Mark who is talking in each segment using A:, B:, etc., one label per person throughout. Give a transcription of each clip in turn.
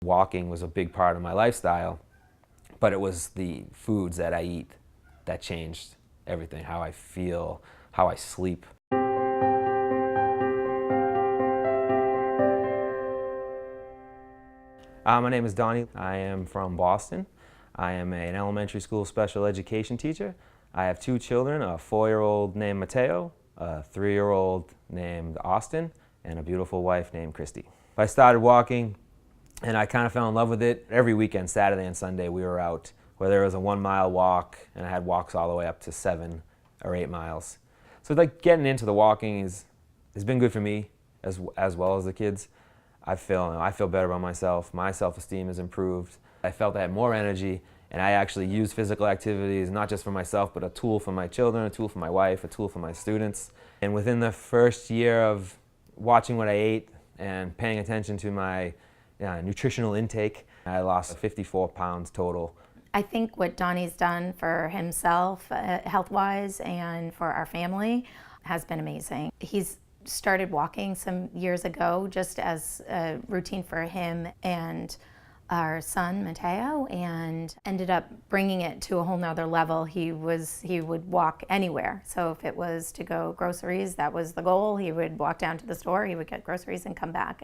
A: Walking was a big part of my lifestyle, but it was the foods that I eat that changed everything, how I feel, how I sleep. My name is Donnie. I am from Boston. I am an elementary school special education teacher. I have 2 children, a 4-year-old named Mateo, a 3-year-old named Austin, and a beautiful wife named Christy. I started walking and I kind of fell in love with it. Every weekend, Saturday and Sunday, we were out, whether it was a 1-mile walk, and I had walks all the way up to 7 or 8 miles. So like getting into the walking has been good for me as well as the kids. I feel better about myself. My self-esteem has improved. I felt I had more energy, and I actually use physical activities not just for myself, but a tool for my children, a tool for my wife, a tool for my students. And within the first year of watching what I ate and paying attention to my nutritional intake, I lost 54 pounds total.
B: I think what Donnie's done for himself, health-wise, and for our family has been amazing. He's started walking some years ago just as a routine for him and our son Mateo, and ended up bringing it to a whole nother level. He would walk anywhere. So if it was to go groceries, that was the goal. He would walk down to the store, he would get groceries and come back.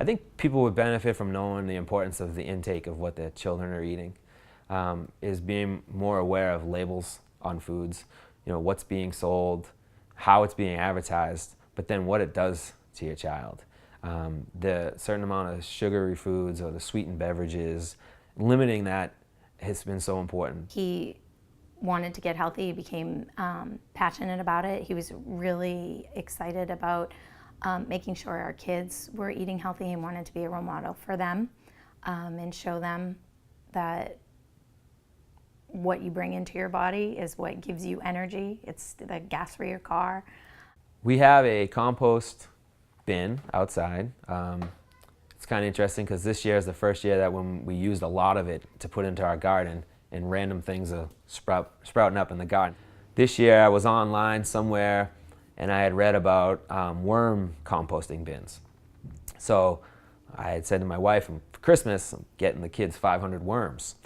A: I think people would benefit from knowing the importance of the intake of what their children are eating, is being more aware of labels on foods, what's being sold, how it's being advertised, but then what it does to your child. The certain amount of sugary foods or the sweetened beverages, limiting that has been so important.
B: He wanted to get healthy. He became passionate about it. He was really excited about making sure our kids were eating healthy, and wanted to be a role model for them and show them that what you bring into your body is what gives you energy. It's the gas for your car.
A: We have a compost bin outside. It's kind of interesting because this year is the first year that when we used a lot of it to put into our garden, and random things are sprouting up in the garden. This year I was online somewhere and I had read about worm composting bins. So I had said to my wife, for Christmas, I'm getting the kids 500 worms.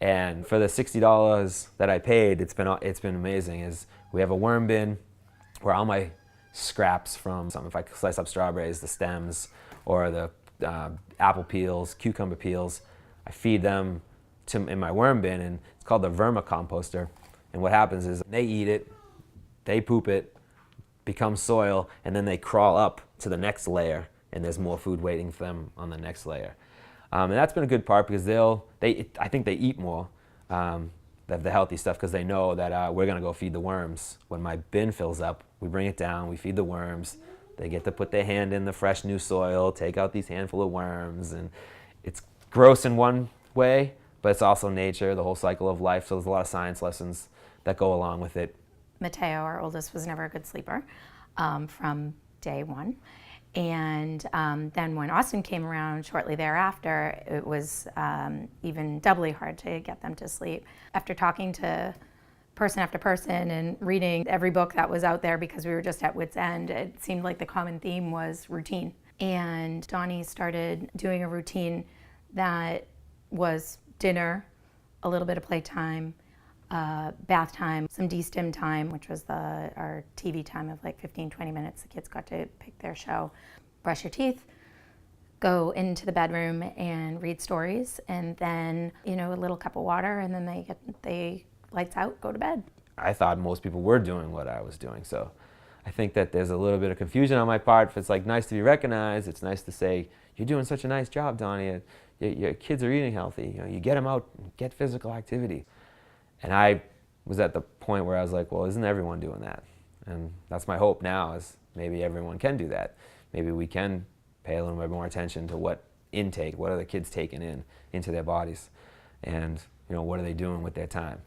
A: And for the $60 that I paid, it's been amazing. We have a worm bin where all my scraps from if I slice up strawberries, the stems, or the apple peels, cucumber peels, I feed them in my worm bin, and it's called the vermicomposter. And what happens is they eat it, they poop it, becomes soil, and then they crawl up to the next layer, and there's more food waiting for them on the next layer. And that's been a good part because I think they eat more the healthy stuff because they know that we're going to go feed the worms. When my bin fills up, we bring it down, we feed the worms. They get to put their hand in the fresh new soil, take out these handful of worms, and it's gross in one way, but it's also nature, the whole cycle of life, so there's a lot of science lessons that go along with it.
B: Mateo, our oldest, was never a good sleeper from day one. And then when Austin came around shortly thereafter, it was even doubly hard to get them to sleep. After talking to person after person and reading every book that was out there, because we were just at wit's end, it seemed like the common theme was routine. And Donnie started doing a routine that was dinner, a little bit of playtime, bath time, some de-stim time, which was our TV time of like 15-20 minutes. The kids got to pick their show. Brush your teeth, go into the bedroom and read stories, and then a little cup of water, and then they lights out, go to bed.
A: I thought most people were doing what I was doing, so I think that there's a little bit of confusion on my part. If it's like nice to be recognized, it's nice to say, you're doing such a nice job, Donnie. Your kids are eating healthy. You get them out, get physical activity. And I was at the point where I was like, well, isn't everyone doing that? And that's my hope now, is maybe everyone can do that. Maybe we can pay a little bit more attention to what are the kids taking into their bodies, and what are they doing with their time.